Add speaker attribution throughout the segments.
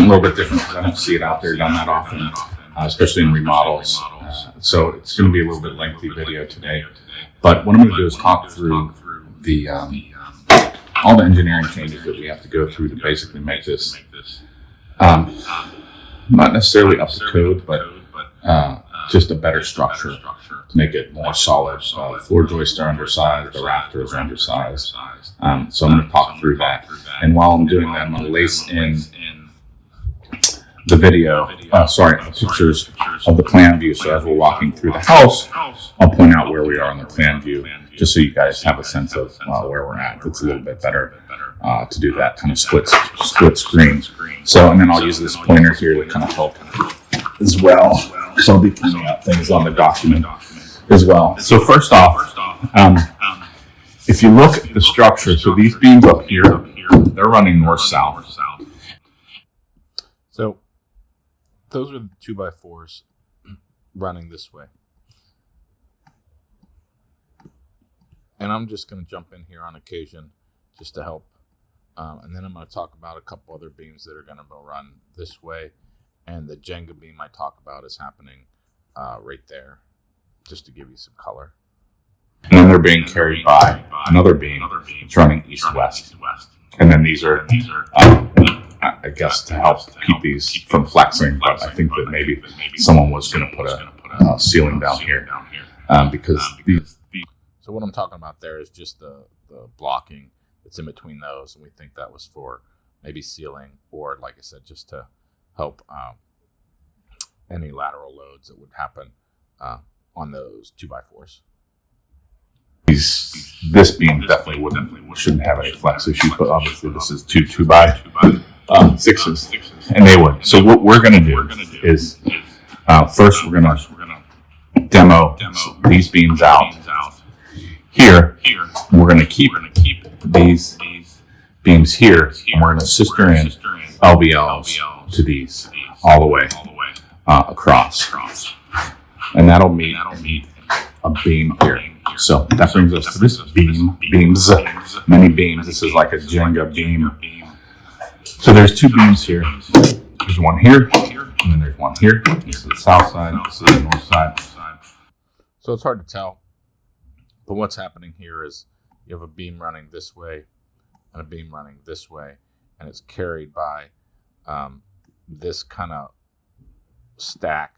Speaker 1: little bit different because I don't see it out there done that often, especially in remodels. So it's going to be a little bit lengthy video today. But what I'm going to do is talk through the all the engineering changes that we have to go through to basically make this not necessarily up to code, but just a better structure to make it more solid. Floor joists are undersized, the rafters are undersized. So I'm going to talk through that. And while I'm doing that, I'm going to lace in the pictures of the plan view. So as we're walking through the house, I'll point out where we are on the plan view, just so you guys have a sense of where we're at. It's a little bit better to do that kind of split screen. So, and then I'll use this pointer here to kind of help as well. So I'll be pointing out things on the document as well. So first off, if you look at the structure, so these beams up here, they're running north-south.
Speaker 2: So those are the 2x4s running this way. And I'm just going to jump in here on occasion just to help. And then I'm going to talk about a couple other beams that are going to run this way. And the Jenga beam I talk about is happening right there, just to give you some color.
Speaker 1: And then they're being carried by another beam. It's running east-west. And then these are, I guess, to help keep these from flexing. But I think that maybe someone was going to put a ceiling down here because these.
Speaker 2: So what I'm talking about there is just the blocking that's in between those. And we think that was for maybe ceiling or, like I said, just to help any lateral loads that would happen on those 2x4s.
Speaker 1: This beam definitely shouldn't have any flex issues, but obviously this is two 2x6s, and they would. So what we're going to do is first we're going to demo these beams out. Here, we're going to keep these beams here, and we're going to sister in LVLs to these all the way across, and that'll meet a beam here. So that brings us to this beams, many beams. This is like a Jenga beam. So there's two beams here. There's one here, and then there's one here. This is the south side, this is the north side.
Speaker 2: So it's hard to tell, but what's happening here is you have a beam running this way and a beam running this way, and it's carried by this kind of stack.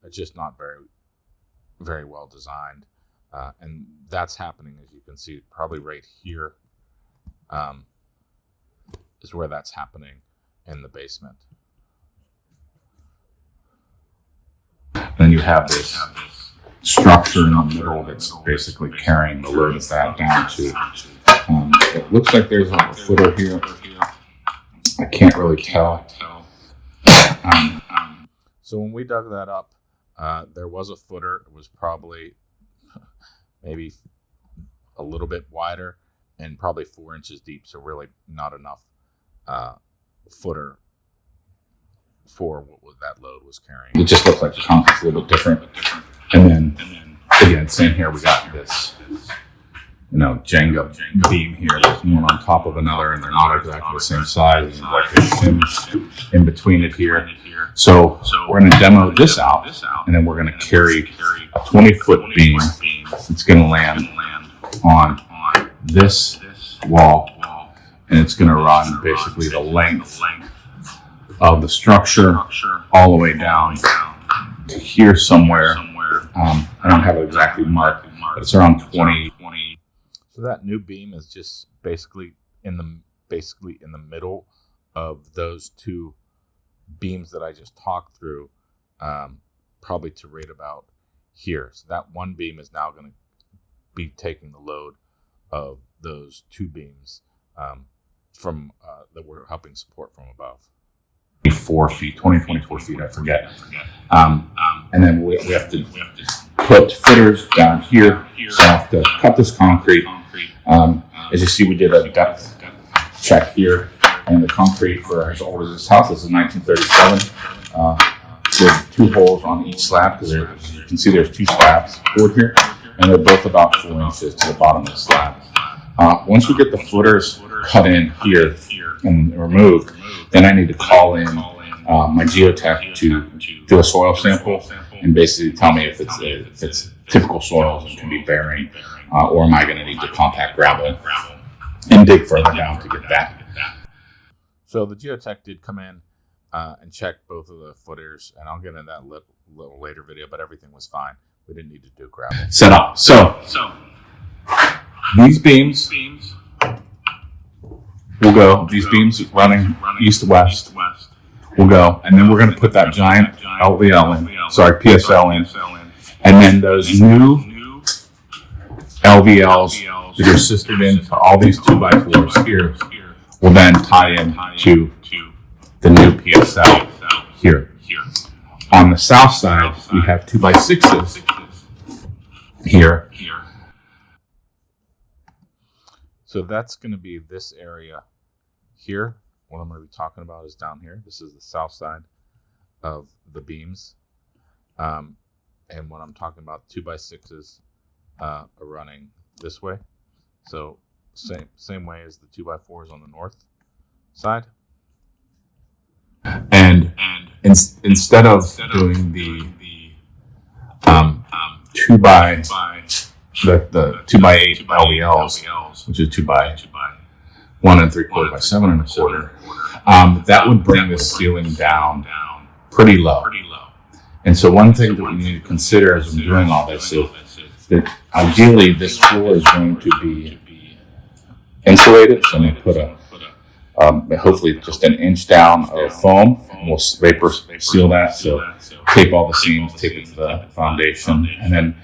Speaker 2: It's just not very well designed, and that's happening, as you can see, probably right here is where that's happening in the basement.
Speaker 1: Then you have this structure in the middle that's basically carrying the load of that down to. It looks like there's a footer here. I can't really tell.
Speaker 2: So when we dug that up, there was a footer. It was probably maybe a little bit wider and probably 4 inches deep. So really not enough footer for what that load was carrying.
Speaker 1: It just looks like the concrete's a little bit different. And then again, same here. We got this, Jenga beam here. There's one on top of another, and they're not exactly the same size. There's like a shim in between it here. So we're going to demo this out, and then we're going to carry a 20-foot beam. It's going to land on this wall, and it's going to run basically the length of the structure all the way down to here somewhere. I don't have it exactly marked, but it's around 20.
Speaker 2: So that new beam is just basically in the middle of those two beams that I just talked through, probably to right about here. So that one beam is now going to be taking the load of those two beams from that we're helping support from above.
Speaker 1: 24 feet, I forget. And then we have to put footers down here. So I have to cut this concrete. As you see, we did a depth check here, and the concrete for as old as this house, this is 1937. With 2 holes on each slab, because you can see there's 2 slabs poured here, and they're both about 4 inches to the bottom of the slab. once we get the footers cut in here and removed, then I need to call in my geotech to do a soil sample and basically tell me if it's typical soils and can be bearing, or am I going to need to compact gravel and dig further down to get that.
Speaker 2: So the geotech did come in and check both of the footers, and I'll get into that little later video, but everything was fine. We didn't need to do gravel.
Speaker 1: Set up. So these beams will go, these beams running east to west will go, and then we're going to put that giant PSL in, and then those new LVLs that are sistered into all these 2x4s here will then tie in to the new PSL here. On the south side, we have 2x6s here.
Speaker 2: So that's going to be this area here. What I'm going to be talking about is down here. This is the south side of the beams. And when I'm talking about 2x6s are running this way. So same way as the 2x4s on the north side.
Speaker 1: And instead of doing the 2x8 LVLs, which is 2x1 3/4 by 7 1/4, that would bring the ceiling down pretty low. And so one thing that we need to consider as I'm doing all this is that ideally this floor is going to be insulated. So I'm going to put hopefully just an inch down of foam. We'll vapor seal that. So tape all the seams, tape it to the foundation, and then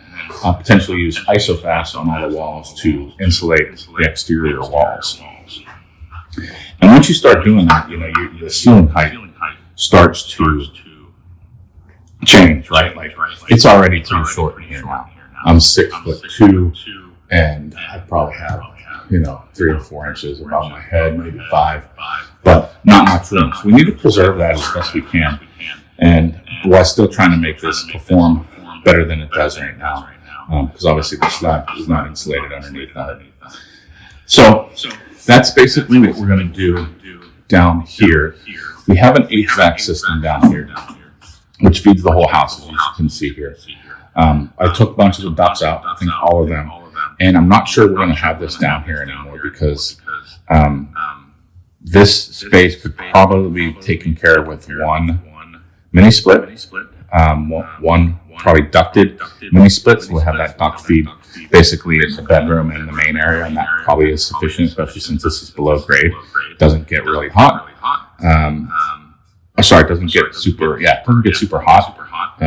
Speaker 1: potentially use isofast on all the walls to insulate the exterior walls. And once you start doing that, the ceiling height starts to change, right? Like it's already pretty short in here now. I'm 6'2", and I probably have 3 or 4 inches above my head, maybe 5, but not much room. So we need to preserve that as best we can, and while still trying to make this perform better than it does right now, because obviously the slab is not insulated underneath that. So that's basically what we're going to do down here. We have an HVAC system down here, which feeds the whole house, as you can see here. I took a bunch of the ducts out, I think all of them, and I'm not sure we're going to have this down here anymore because this space could probably be taken care of with one mini split, one probably ducted mini split, so we'll have that duct feed basically in the bedroom and the main area, and that probably is sufficient, especially since this is below grade. It doesn't get really hot. It doesn't get super hot.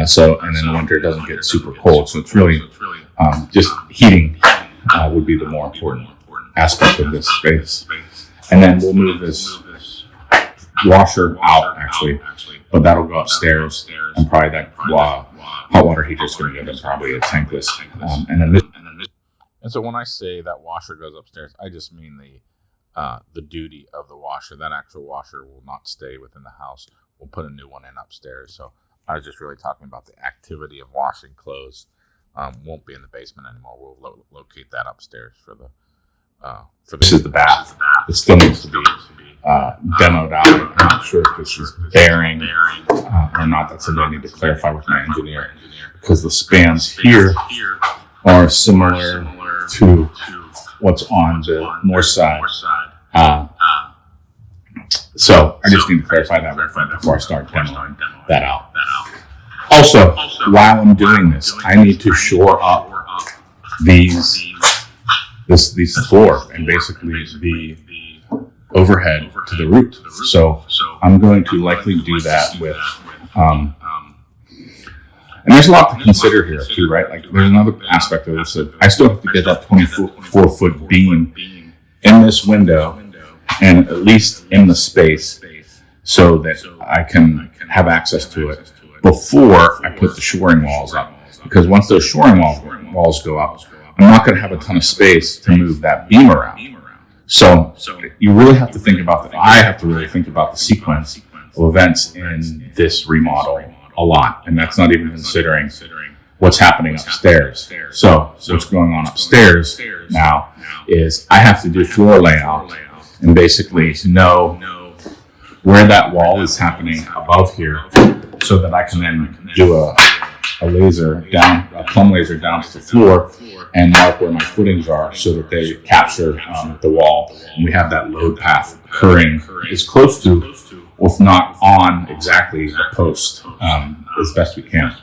Speaker 1: So, and in the winter it doesn't get super cold. So it's really just heating would be the more important aspect of this space. And then we'll move this washer out actually, but that'll go upstairs, and probably that hot water heater is going to go to probably a tankless.
Speaker 2: And so when I say that washer goes upstairs, I just mean the duty of the washer. That actual washer will not stay within the house. We'll put a new one in upstairs. So I was just really talking about the activity of washing clothes. Won't be in the basement anymore. We'll locate that upstairs for the.
Speaker 1: This is the bath. It still needs to be demoed out. I'm not sure if this is bearing or not. That's something I need to clarify with my engineer, because the spans here are similar to what's on the north side. So I just need to clarify that before I start demoing that out. Also, while I'm doing this, I need to shore up these floor and basically the overhead to the roof. So I'm going to likely do that with, and there's a lot to consider here too, right? Like there's another aspect of this. I still have to get that 24-foot beam in this window and at least in the space so that I can have access to it before I put the shoring walls up. Because once those shoring walls go up, I'm not going to have a ton of space to move that beam around. So you really have to think about that. I have to really think about the sequence of events in this remodel a lot. And that's not even considering what's happening upstairs. So what's going on upstairs now is I have to do floor layout and basically know where that wall is happening above here, so that I can then do a plumb laser down to the floor and mark where my footings are, so that they capture the wall, and we have that load path occurring as close to, if not on exactly, the post as best we can.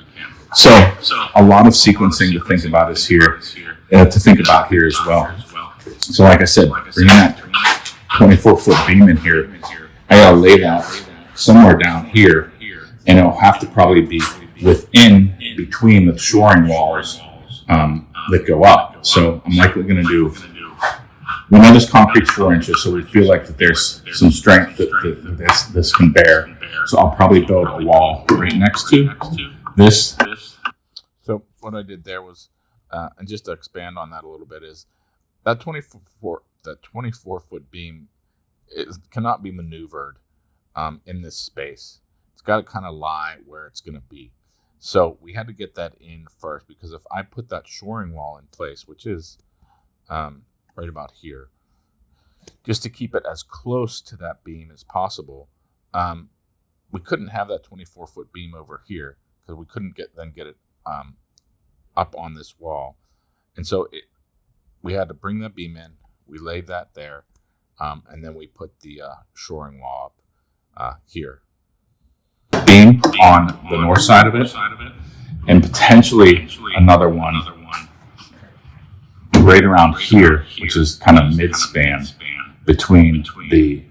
Speaker 1: So a lot of sequencing to think about is here, as well. So like I said, bringing that 24-foot beam in here, I gotta lay that somewhere down here, and it'll have to probably be within between the shoring walls that go up. So I'm likely going to do, we know this concrete's 4 inches, so we feel like that there's some strength that this can bear. So I'll probably build a wall right next to this.
Speaker 2: So what I did there was, and just to expand on that a little bit, is that 24-foot beam cannot be maneuvered in this space. It's got to kind of lie where it's going to be. So we had to get that in first, because if I put that shoring wall in place, which is right about here, just to keep it as close to that beam as possible, we couldn't have that 24-foot beam over here, because we couldn't get it up on this wall. And so we had to bring that beam in. We laid that there, and then we put the shoring wall up here.
Speaker 1: Beam on the north side of it, and potentially another one right around here, which is kind of mid-span between the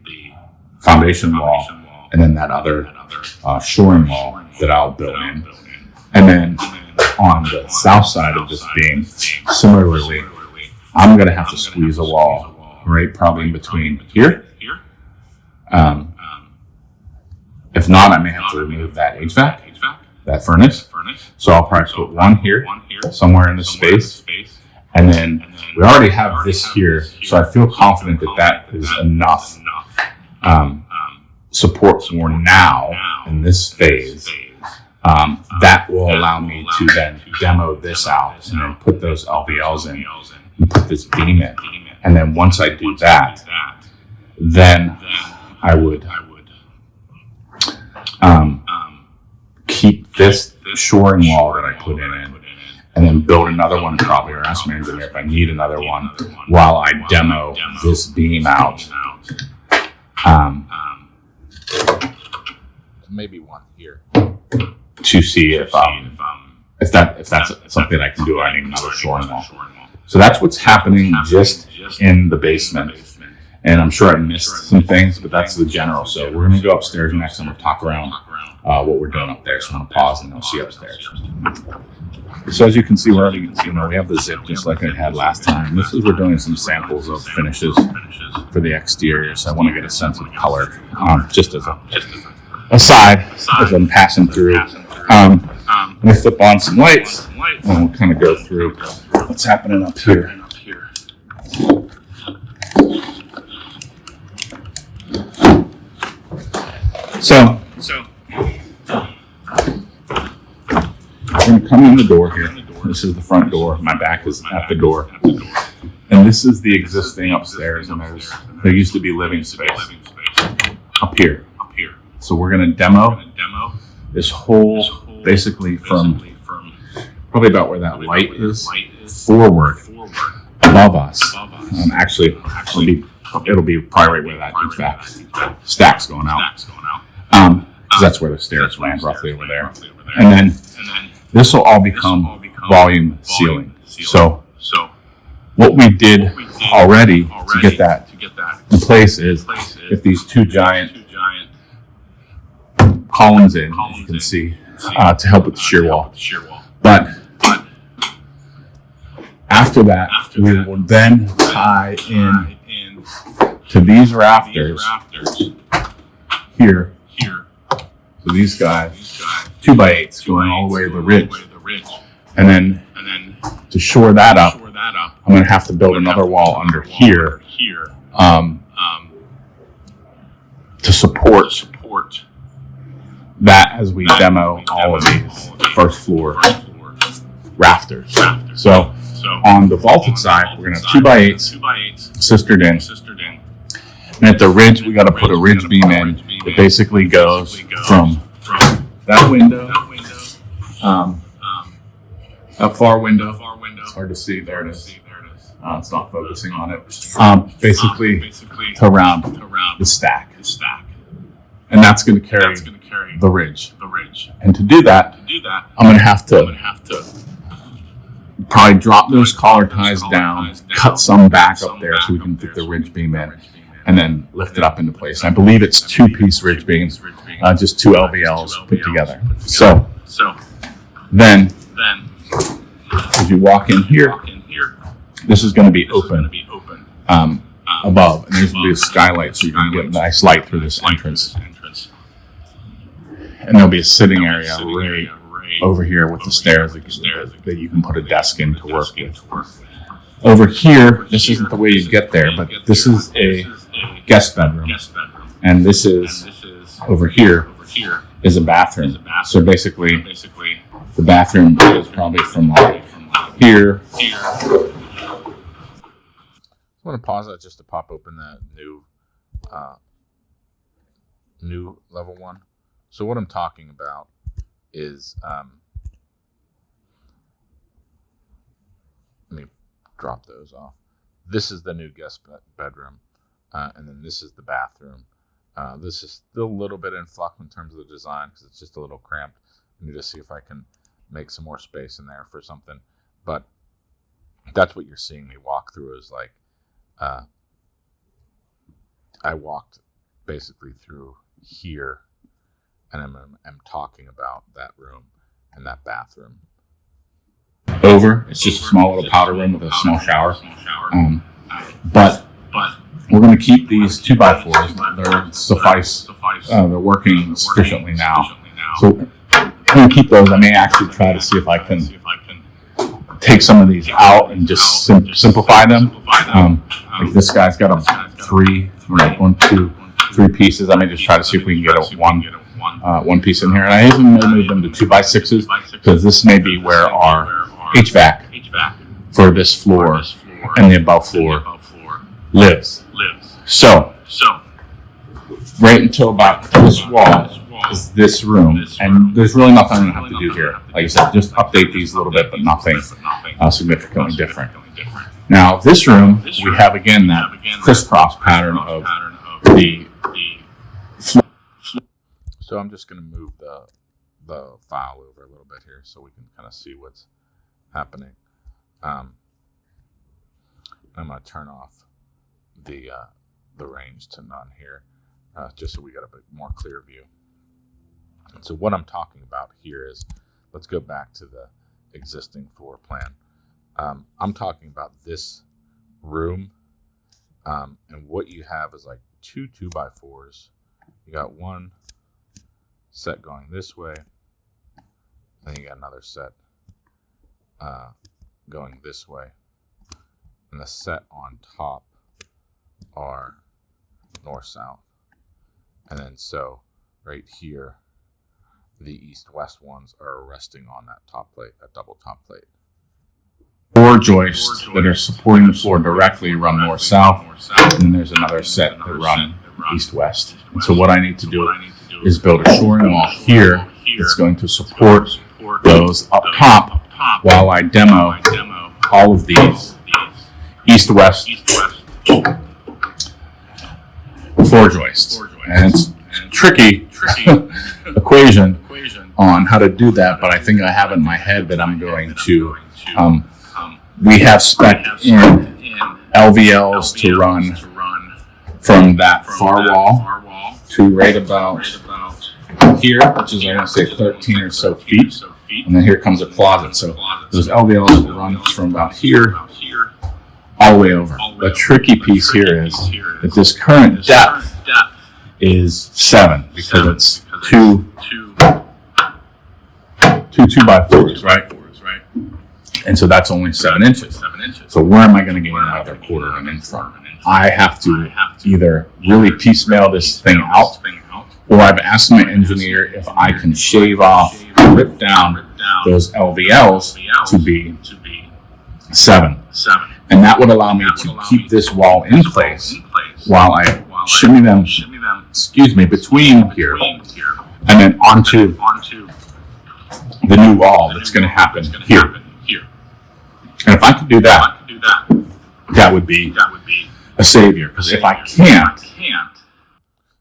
Speaker 1: foundation wall and then that other shoring wall that I'll build in. And then on the south side of this beam, similarly, I'm going to have to squeeze a wall right probably in between here. If not, I may have to remove that HVAC, that furnace. So I'll probably put one here, somewhere in this space. And then we already have this here, so I feel confident that that is enough support for now in this phase. That will allow me to then demo this out and then put those LVLs in and put this beam in. And then once I do that, then I would keep this shoring wall that I put in, and then build another one, probably, or ask my engineer if I need another one while I demo this beam out.
Speaker 2: Maybe one here
Speaker 1: to see if that's something I can do. I need another shoring wall. So that's what's happening just in the basement. And I'm sure I missed some things, but that's the general. So we're going to go upstairs next and we'll talk around what we're doing up there. So I'm going to pause and we'll see upstairs. So as you can see, we're already, we have the zip just like I had last time. This is, we're doing some samples of finishes for the exterior. So I want to get a sense of color, just as a side as I'm passing through. I'm going to flip on some lights and we'll kind of go through what's happening up here. So I'm going to come in the door here. This is the front door. My back is at the door. And this is the existing upstairs, and there used to be living space up here. So we're going to demo this whole, basically from probably about where that light is forward above us. Actually, it'll be probably right where that HVAC stack's going out. Because that's where the stairs land, roughly over there. And then this will all become volume ceiling. So what we did already to get that in place is get these two giant columns in, as you can see, to help with the shear wall. But after that, we will then tie in to these rafters here. So these guys, 2x8s going all the way to the ridge. And then to shore that up, I'm going to have to build another wall under here to support that as we demo all of these first floor rafters. So on the vaulted side, we're going to have 2x8s sistered in. And at the ridge, we got to put a ridge beam in. It basically goes from that window, that far window. It's hard to see. There it is. It's not focusing on it. Basically to around the stack. And that's going to carry the ridge. And to do that, I'm going to have to probably drop those collar ties down, cut some back up there so we can fit the ridge beam in, and then lift it up into place. I believe it's 2-piece ridge beams, just 2 LVLs put together. So then, as you walk in here, this is going to be open above, and there's going to be a skylight so you can get a nice light through this entrance. And there'll be a sitting area right over here with the stairs that you can put a desk in to work with. Over here, this isn't the way you get there, but this is a guest bedroom. And this is, over here, is a bathroom. So basically, the bathroom is probably from like here.
Speaker 2: I'm going to pause that just to pop open that new level 1. So what I'm talking about is, let me drop those off. This is the new guest bedroom, and then this is the bathroom. This is still a little bit in flux in terms of the design because it's just a little cramped. I need to see if I can make some more space in there for something. But that's what you're seeing me walk through is like, I walked basically through here, and I'm talking about that room and that bathroom.
Speaker 1: Over, it's just a small little powder room with a small shower. But we're going to keep these 2x4s. They're suffice. They're working sufficiently now. So I'm going to keep those. I may actually try to see if I can take some of these out and just simplify them. Like this guy's got a 3 pieces. I may just try to see if we can get one piece in here. And I even moved them to 2x6s because this may be where our HVAC for this floor and the above floor lives. So right until about this wall is this room, and there's really nothing I'm going to have to do here. Like I said, just update these a little bit, but nothing significantly different. Now this room, we have again that crisscross pattern of the floor.
Speaker 2: So I'm just going to move the file over a little bit here so we can kind of see what's happening. I'm going to turn off the range to none here, just so we got a bit more clear view. And so what I'm talking about here is, let's go back to the existing floor plan. I'm talking about this room, and what you have is like 2 2x4s. You got one set going this way, and you got another set going this way, and the set on top are north-south, and then so right here the east-west ones are resting on that top plate, that double top plate.
Speaker 1: 4 joists that are supporting the floor directly run north-south, and then there's another set that run east-west. And so what I need to do is build a shoring wall here that's going to support those up top while I demo all of these east-west floor joists. And it's a tricky equation on how to do that, but I think I have in my head that I'm going to, we have spec in LVLs to run from that far wall to right about here, which is, I'm going to say 13 or so feet. And then here comes a closet. So those LVLs will run from about here all the way over. The tricky piece here is that this current depth is 7 because it's 2 2x4s, right? And so that's only 7 inches. So where am I going to get another quarter of an inch from? I have to either really piecemeal this thing out, or I've asked my engineer if I can shave off, rip down those LVLs to be 7. And that would allow me to keep this wall in place while I shimmy them, between here and then onto the new wall that's going to happen here. And if I could do that, that would be a savior. Because if I can't.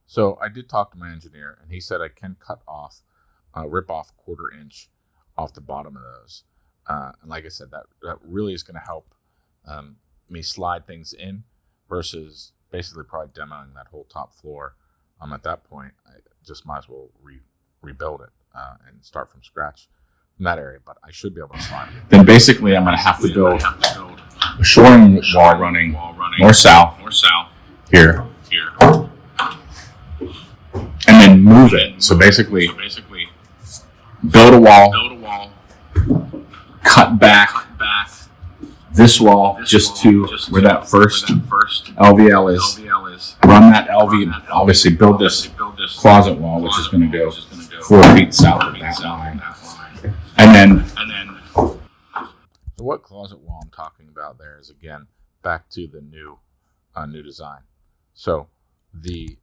Speaker 2: So I did talk to my engineer, and he said I can rip off 1/4 inch off the bottom of those. And like I said, that really is going to help me slide things in versus basically probably demoing that whole top floor. At that point, I just might as well rebuild it and start from scratch in that area. But I should be able to slide it.
Speaker 1: Then basically I'm going to have to build a shoring wall running north-south here. And then move it. So basically build a wall, cut back this wall just to where that first LVL is. Run that LV, obviously build this closet wall, which is going to go 4 feet south of that line. And then,
Speaker 2: so what closet wall I'm talking about there is, again, back to the new design. So the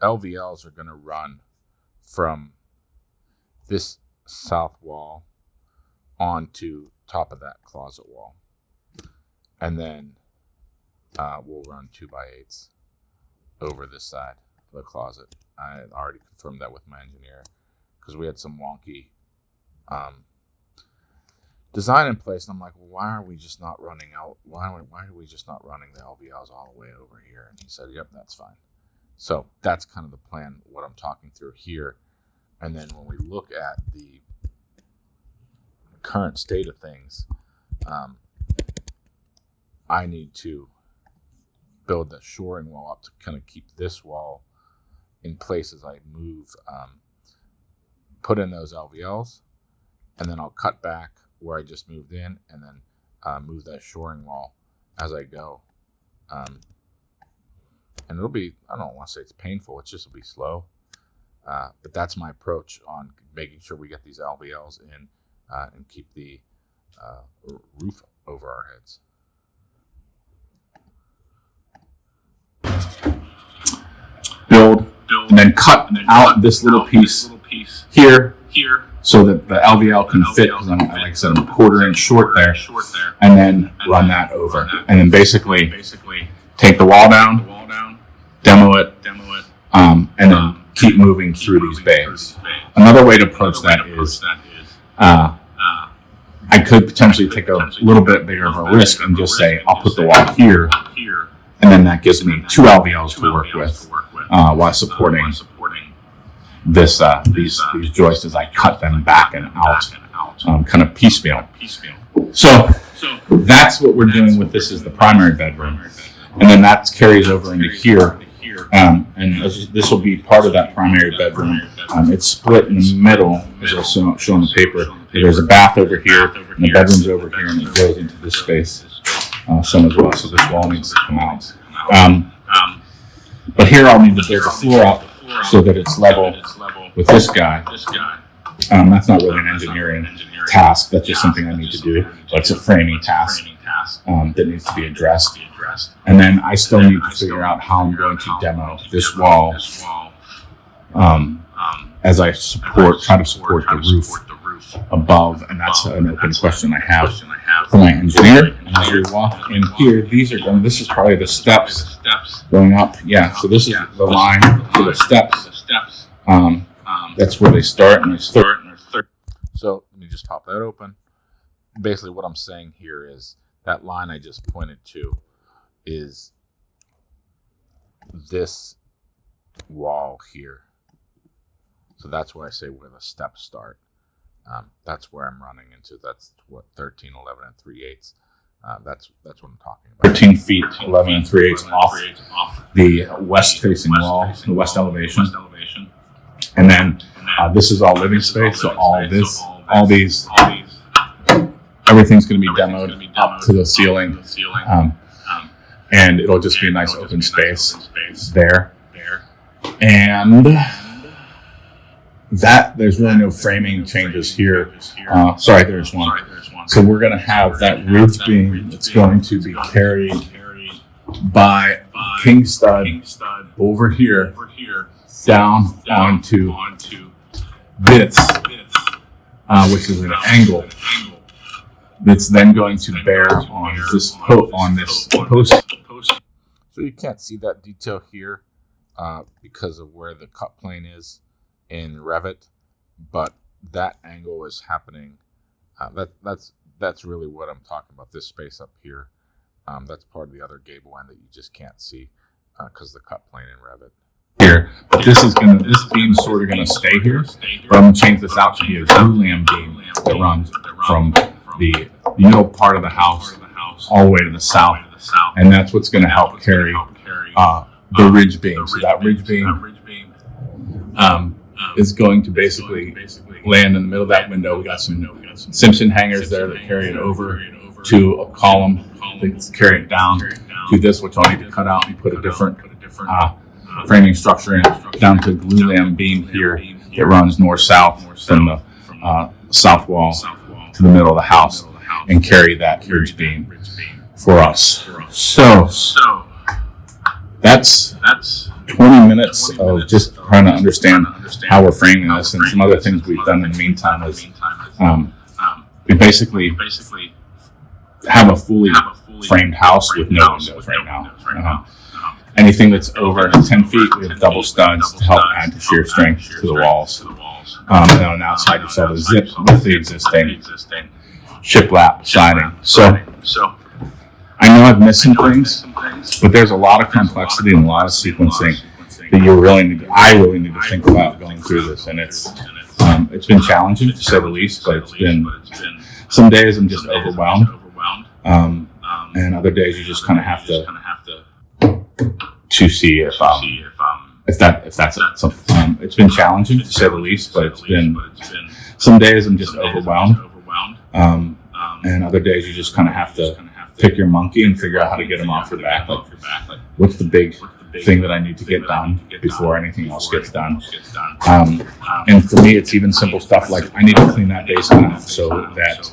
Speaker 2: LVLs are going to run from this south wall onto top of that closet wall, and then we'll run 2x8s over this side of the closet. I already confirmed that with my engineer because we had some wonky design in place, and I'm like, well, why are we just not running out? Why are we just not running the LVLs all the way over here? And he said, yep, that's fine. So that's kind of the plan, what I'm talking through here. And then when we look at the current state of things, I need to build the shoring wall up to kind of keep this wall in place as I move, put in those LVLs, and then I'll cut back where I just moved in, and then move that shoring wall as I go. And it'll be, I don't want to say it's painful, it's just will be slow. But that's my approach on making sure we get these LVLs in and keep the roof over our heads.
Speaker 1: build and then cut out this little piece here so that the LVL can fit, because I'm, like I said, I'm a 1/4 inch short there, and then run that over. And then basically take the wall down, demo it, and then keep moving through these bays. Another way to approach that is I could potentially take a little bit bigger of a risk and just say, I'll put the wall here, and then that gives me 2 LVLs to work with while supporting this these joists as I cut them back and out, kind of piecemeal. So that's what we're doing with this, is the primary bedroom, and then that carries over into here. And this will be part of that primary bedroom. It's split in the middle, as I'll show on the paper. There's a bath over here, and the bedroom's over here, and it goes into this space some as well. So this wall needs to come out. But here I'll need to build the floor up so that it's level with this guy. That's not really an engineering task. That's just something I need to do. But it's a framing task that needs to be addressed. And then I still need to figure out how I'm going to demo this wall as I try to support the roof above. And that's an open question I have for my engineer. And as we walk in here, this is probably the steps going up. Yeah, so this is the line for the steps. That's where they start, and
Speaker 2: So let me just pop that open. Basically what I'm saying here is that line I just pointed to is this wall here. So that's where I say where the steps start. That's where I'm running into. That's what 13, 11, and 3/8. That's what I'm talking about.
Speaker 1: 13 feet, 11 and 3/8 off the west-facing wall, the west elevation. And then this is all living space. So all these, everything's going to be demoed up to the ceiling, and it'll just be a nice open space there. And that there's really no framing changes here. Sorry, there's one. So we're going to have that ridge beam that's going to be carried by king stud over here down onto this, which is an angle that's then going to bear on this post.
Speaker 2: So you can't see that detail here because of where the cut plane is in Revit, but that angle is happening. That's really what I'm talking about. This space up here, that's part of the other gable end that you just can't see because the cut plane in Revit.
Speaker 1: Here, but this beam's sort of gonna stay here, but I'm gonna change this out to be a glulam beam that runs from the middle part of the house all the way to the south, and that's what's gonna help carry the ridge beam. So that ridge beam is going to basically land in the middle of that window. We got some Simpson hangers there that carry it over to a column that's carry it down to this, which I'll need to cut out and put a different framing structure in, down to a glulam beam here that runs north-south from the south wall to the middle of the house and carry that ridge beam for us. So that's 20 minutes of just trying to understand how we're framing this, and some other things we've done in the meantime is we basically have a fully framed house with no windows right now. Anything that's over 10 feet, we have double studs to help add the shear strength to the walls. And then on the outside, you saw the zip with the existing shiplap siding. So I know I've missed some things, but there's a lot of complexity and a lot of sequencing that I really need to think about going through this. And it's been challenging to say the least, but it's been some days I'm just overwhelmed, and other days you just kind of have to see if that's something. It's been challenging to say the least, but it's been some days I'm just overwhelmed, and other days you just kind of have to pick your monkey and figure out how to get them off your back. Like, what's the big thing that I need to get done before anything else gets done? And for me, it's even simple stuff like I need to clean that basement out so that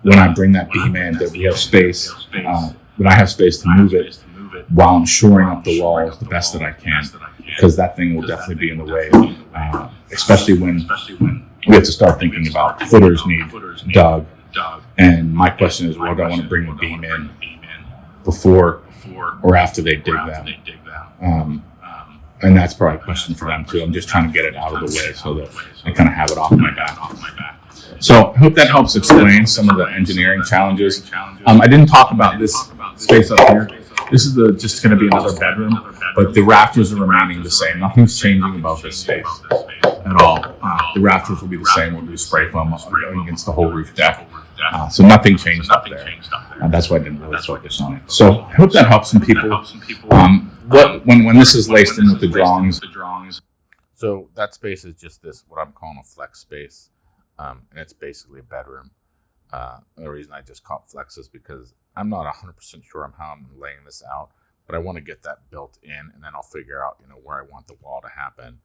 Speaker 1: when I bring that beam in, that we have space, that I have space to move it while I'm shoring up the walls the best that I can, because that thing will definitely be in the way, especially when we have to start thinking about footers need dug. And my question is, well, do I want to bring the beam in before or after they dig that? And that's probably a question for them too. I'm just trying to get it out of the way so that I kind of have it off my back. So I hope that helps explain some of the engineering challenges. I didn't talk about this space up here. This is just going to be another bedroom, but the rafters are remaining the same. Nothing's changing about this space at all. The rafters will be the same. We'll do spray foam going against the whole roof deck. So nothing changed up there. That's why I didn't really focus on it. So I hope that helps some people. When this is laced in with the drawings.
Speaker 2: So that space is just this, what I'm calling a flex space. And it's basically a bedroom. The reason I just call it flex is because I'm not 100% sure on how I'm laying this out, but I want to get that built in, and then I'll figure out, where I want the wall to happen,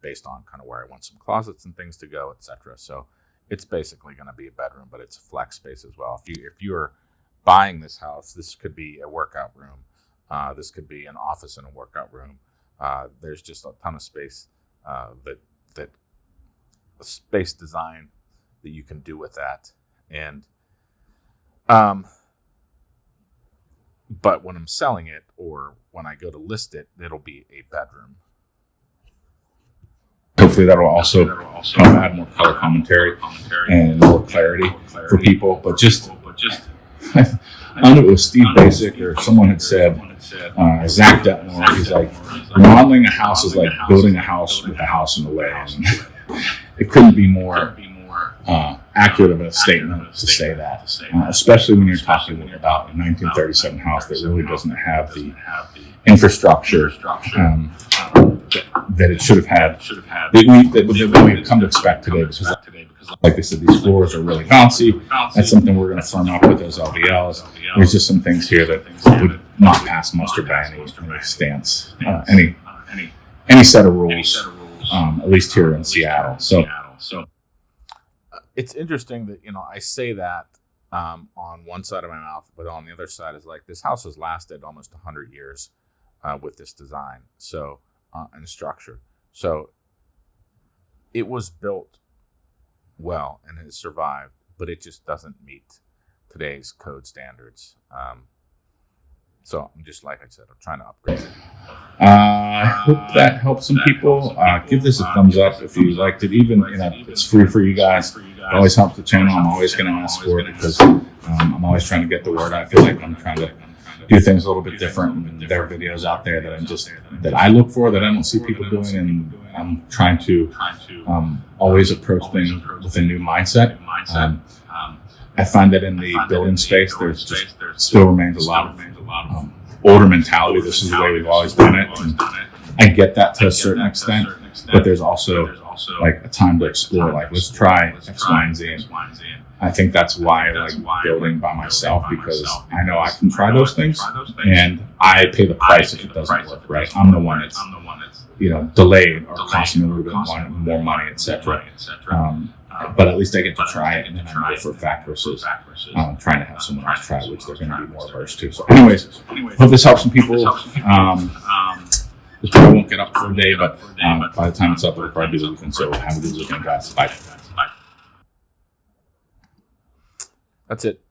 Speaker 2: based on kind of where I want some closets and things to go, etc. So it's basically going to be a bedroom, but it's a flex space as well. If you're buying this house, this could be a workout room. This could be an office and a workout room. There's just a ton of space that a space design that you can do with that. And but when I'm selling it, or when I go to list it, it'll be a bedroom.
Speaker 1: Hopefully that'll also add more color commentary and more clarity for people. But just I don't know if it was Steve Basic or someone had said, Zach Detmore, he's like, remodeling a house is like building a house with a house in the way. And it couldn't be more accurate of a statement to say that, especially when you're talking about a 1937 house that really doesn't have the infrastructure that it should have had, that we've come to expect today. Because, like I said, these floors are really bouncy. That's something we're going to firm up with those LVLs. There's just some things here that would not pass muster by any stance, any set of rules. at least here in Seattle. So
Speaker 2: it's interesting that, I say that on one side of my mouth, but on the other side is like, this house has lasted almost 100 years with this design, so and structure. So it was built well and has survived, but it just doesn't meet today's code standards. So I'm just, like I said, I'm trying to upgrade it.
Speaker 1: I hope that helps some people. Give this a thumbs up if you liked it. Even, it's free for you guys. It always helps the channel. I'm always going to ask for it because I'm always trying to get the word. I feel like I'm trying to do things a little bit different. And there are videos out there that I look for that I don't see people doing, and I'm trying to always approach things with a new mindset. I find that in the building space, there's just still remains a lot of older mentality. This is the way we've always done it. And I get that to a certain extent, but there's also like a time to explore. Like, let's try X, Y, and Z. And I think that's why I like building by myself, because I know I can try those things, and I pay the price if it doesn't work. Right? I'm the one that's delayed or costing me a little bit more money, etc. But at least I get to try it, and then I know for a fact versus trying to have someone else try it, which they're going to be more averse to. So anyways, hope this helps some people. This probably won't get up for a day, but by the time it's up, it'll probably be the weekend. So have a good weekend, guys. Bye.
Speaker 2: That's it.